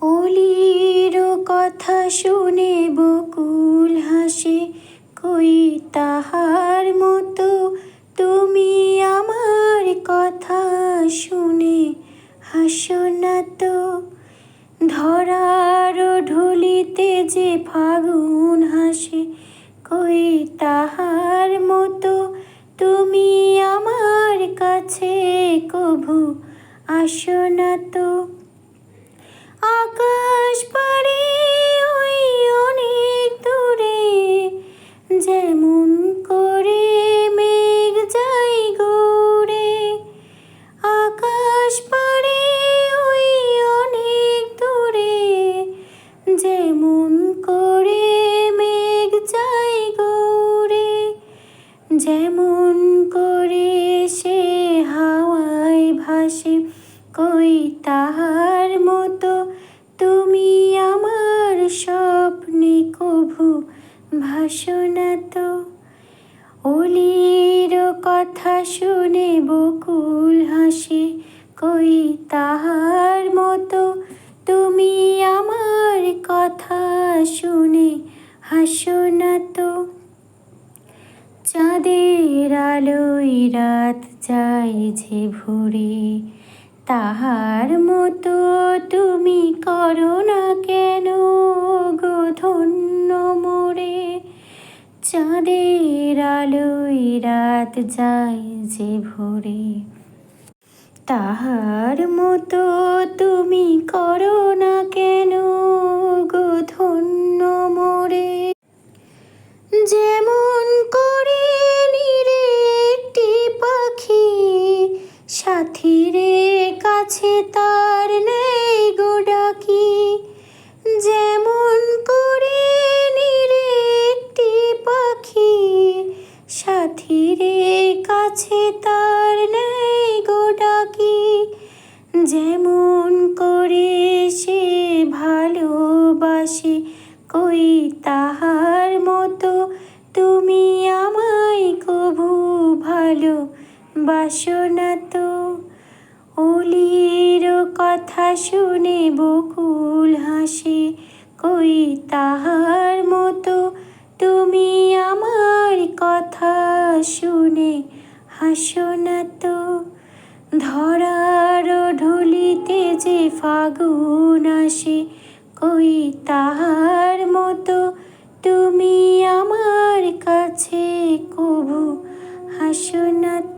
অলির কথা শুনে বকুল হাসে, কই তাহার মতো তুমি আমার কথা শুনে হাসো না তো। ধরার ঢুলিতে যে ফাগুন হাসে, কই তাহার মতো তুমি আমার কাছে কভু আসো না তো। আকাশ পাড়ে ওই অনেক দূরে, যেমন করে মেঘ যায় গৌড়ে। আকাশ পাড়ে ওই অনেক দূরে, যেমন করে মেঘ যায় গৌড়ে। যেমন করে সে হাওয়ায় ভাসে, কই তাহার মতো তুমি আমার স্বপ্নে কভু ভাসো না তো। অলির কথা শুনে বকুল হাসে, কই তাহার মতো তুমি আমার কথা শুনে হাসো না তো। চাঁদের আলোয় রাত যায় যে ভরে, তাহার মতো তুমি করো না কেন গো ধন্য মোরে। চাঁদের আলোয় রাত যায় যে ভরে, তাহার মতো তুমি করো না কেন গো ধন্য মোরে। যেমন করে নিরে একটি পাখি, সাথীরে কাছে তার নেই গো ডাকি। যেমন করে নিরে একটি পাখি, সাথীরে কাছে তার নেই গো ডাকি। যেমন করে সে ভালোবাসে, কই তাহার মতো তুমি আমায় কভু ভালোবাসো না তো। অলির কথা শুনে বকুল হাসে, কই তাহার মতো তুমি আমার কথা শুনে হাসো না তো। ধরার ঢুলিতে যে ফাগুন আসে, কই তাহার মতো তুমি আমার কাছে কভু হাসো না তো।